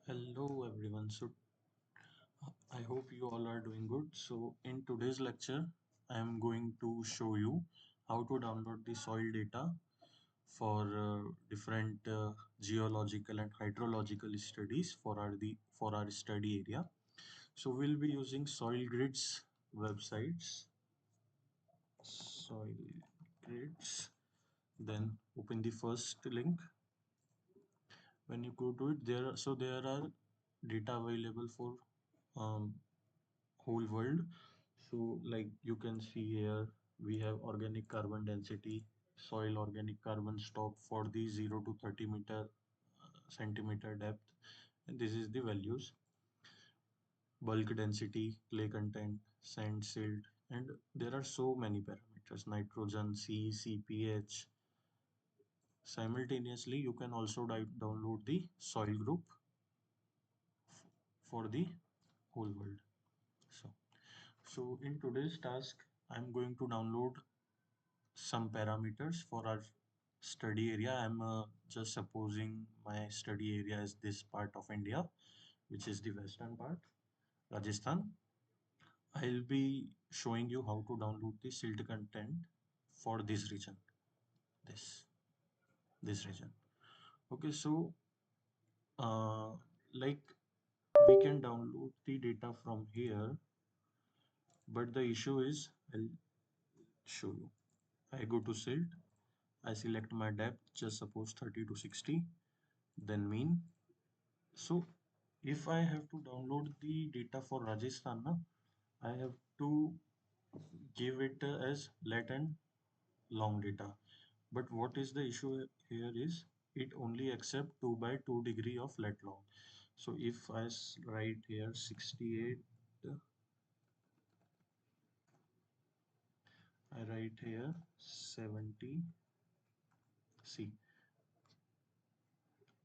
Hello everyone. I hope you all are doing good. So in today's lecture, I am going to show you how to download the soil data for different geological and hydrological studies for our study area. So we'll be using Soil Grids websites. Soil Grids. Then open the first link. When you go to it, there are data available for um, whole world. So like you can see here, we have organic carbon density, soil organic carbon stock for the 0 to 30 meter centimeter depth. And this is the values, bulk density, clay content, sand silt, and there are so many parameters, nitrogen, CPH. Simultaneously, you can also download the soil group for the whole world. So, so in today's task, I'm going to download some parameters for our study area. I'm just supposing my study area is this part of India, which is the western part, Rajasthan. I'll be showing you how to download the silt content for this region, this this region. Okay, so uh, like we can download the data from here, but the issue is I'll show you. I go to silt. I select my depth, just suppose 30 to 60, then mean. So if I have to download the data for Rajasthan, na, I have to give it as let and long data. But what is the issue here is it only accept 2 by 2 degree of let long. So if write here 68, I write here 70. See,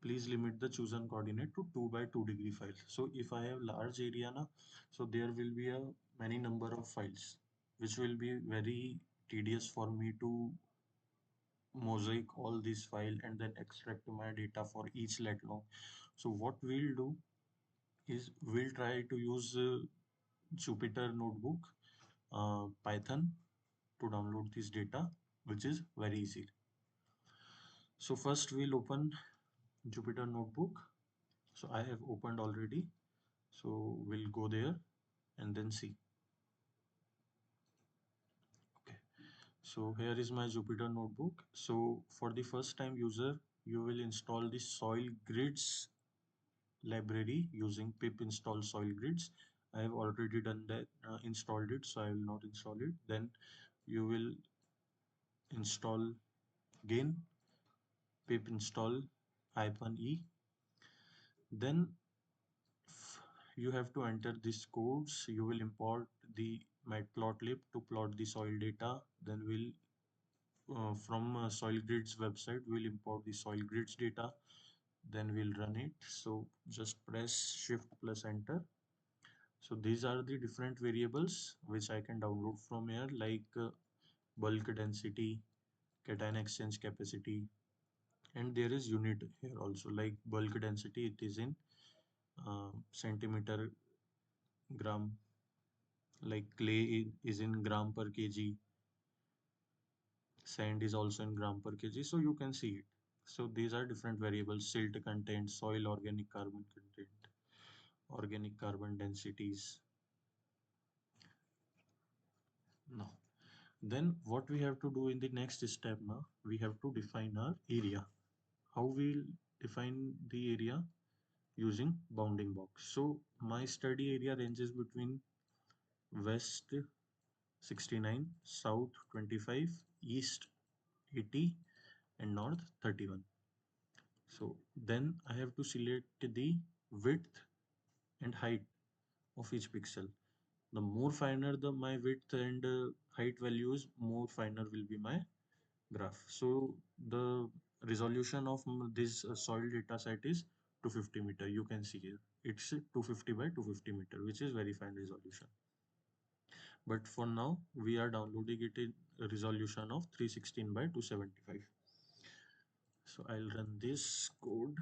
please limit the chosen coordinate to 2 by 2 degree files. So if I have large area na, so there will be a many number of files, which will be very tedious for me to mosaic all this file and then extract my data for each let long. So what we'll do is we'll try to use Jupyter Notebook, Python to download this data, which is very easy. So first we'll open Jupyter Notebook. So I have opened already. So we'll go there and then see. Okay. So here is my Jupyter Notebook. So for the first time user, you will install the Soil Grids library using pip install soil grids. I have already done that, installed it, so I will not install it. Then you will install again pip install -e. Then you have to enter these codes. You will import the matplotlib to plot the soil data. Then we'll from soil grids website we'll import the soil grids data. Then we'll run it. So just press shift plus enter. So these are the different variables which I can download from here, like bulk density, cation exchange capacity, and there is unit here also, like bulk density, it is in centimeter gram, like clay is in gram per kg, sand is also in gram per kg, so you can see it. So these are different variables: silt content, soil organic carbon content, organic carbon densities. No. Then what we have to do in the next step now, we have to define our area. How we'll define the area? Using bounding box. So my study area ranges between west 69, south 25, east 80, and north 31. So then I have to select the width and height of each pixel. The more finer the my width and height values, more finer will be my graph. So the resolution of this soil data set is 250 meter. You can see here it's 250 by 250 meter, which is very fine resolution. But for now, we are downloading it in a resolution of 316 by 275. So I'll run this code.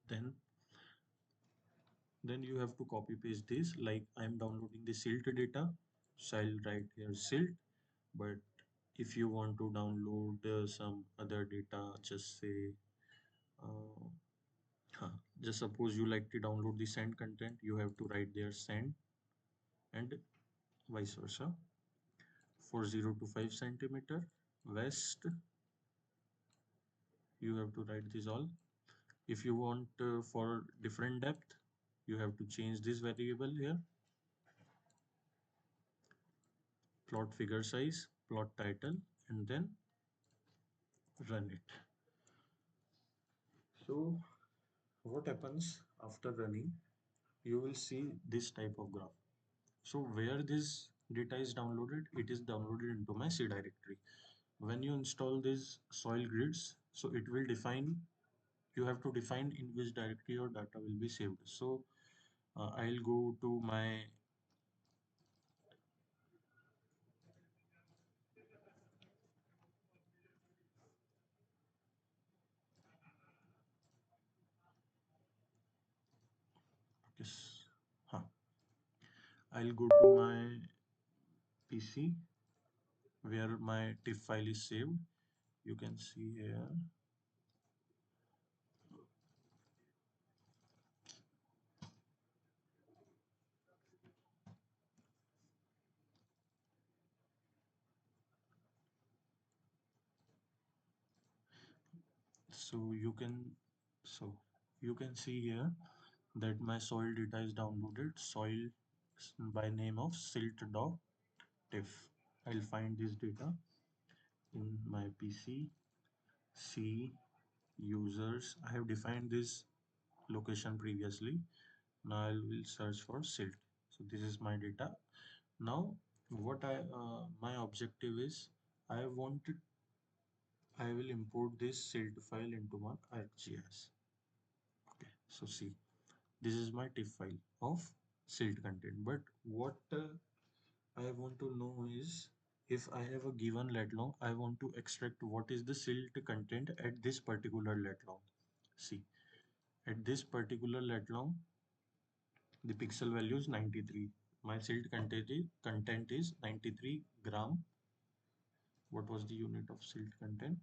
Then Then you have to copy paste this, like I'm downloading the silt data, so I'll write here silt. But if you want to download some other data, just say uh, huh, just suppose you like to download the sand content, you have to write there sand, and vice versa. For 0 to 5 centimeter west, you have to write this all. If you want for different depth, you have to change this variable here. Plot figure size, plot title, and then run it. So what happens after running? You will see this type of graph. So where this data is downloaded, it is downloaded into my C directory. When you install these soil grids, so it will define, you have to define in which directory your data will be saved. So I'll go to my, yes, huh, I'll go to my PC where my TIFF file is saved. You can see here. So you can, so you can see here that my soil data is downloaded. Soil by name of silt.tiff. I'll find this data in my PC. C users. I have defined this location previously. Now I will search for silt. So this is my data. Now what my objective is, I wanted I will import this silt file into my ArcGIS. Okay, so see, this is my TIFF file of silt content. But what I want to know is, if I have a given lat long, I want to extract what is the silt content at this particular lat long. See, at this particular lat long, the pixel value is 93. My silt content is 93 gram. What was the unit of silt content?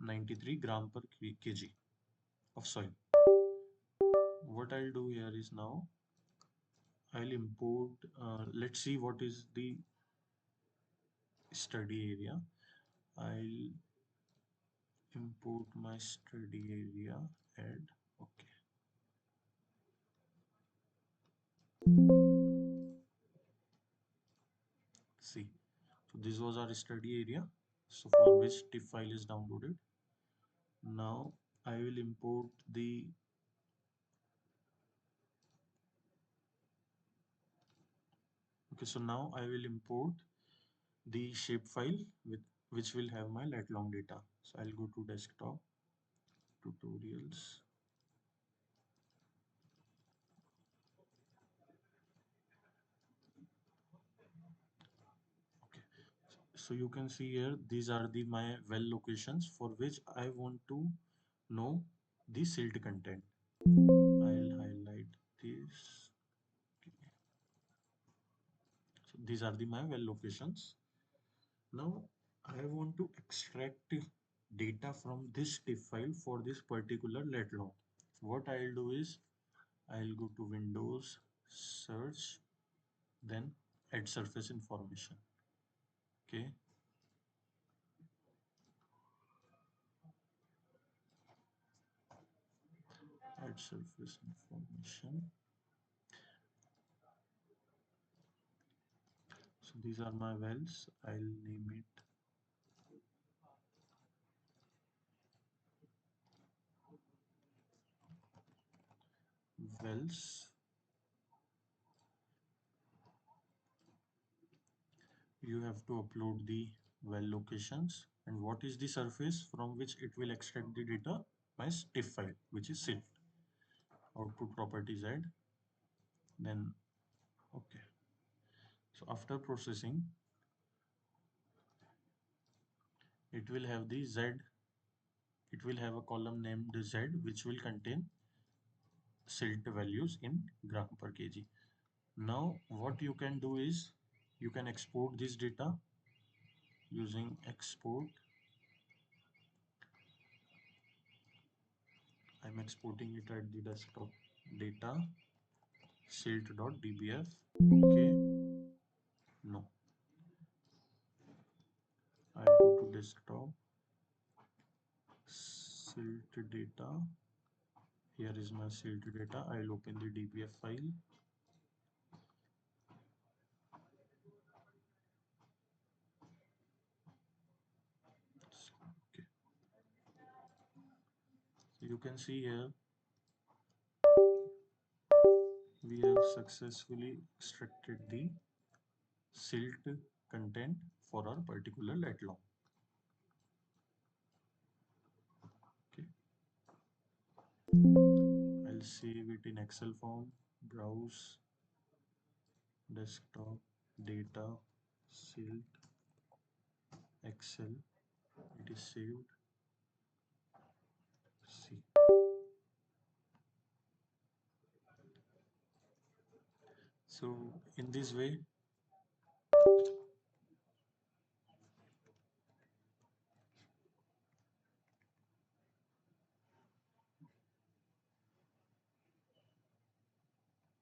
93 gram per kg of soil. What I'll do here is now I'll import, let's see what is the study area. I'll import my study area, add, okay. See, so this was our study area. So for which TIFF file is downloaded. Now I will import the, okay, so now I will import the shape file with which will have my lat long data. So I'll go to desktop, tutorials. Okay. So you can see here, these are the my well locations for which I want to know the silt content. I'll highlight this. So these are the my well locations. Now I want to extract data from this TIFF file for this particular lat long. What I'll do is I'll go to Windows, search, then add surface information. Okay. Add surface information. So these are my wells. I'll name it wells. You have to upload the well locations and what is the surface from which it will extract the data, my TIFF file, which is silt. Output properties add. Then okay. So after processing, it will have the Z. It will have a column named Z, which will contain silt values in gram per kg. Now what you can do is you can export this data using export. I'm exporting it at the desktop. Data silt.dbf. Okay, no, I go to desktop, silt data. Here is my silt data. I'll open the dbf file. Okay, so you can see here we have successfully extracted the silt content for our particular lat long. Okay, I'll save it in Excel form. Browse, desktop, data, silt, Excel. It is saved. See. So in this way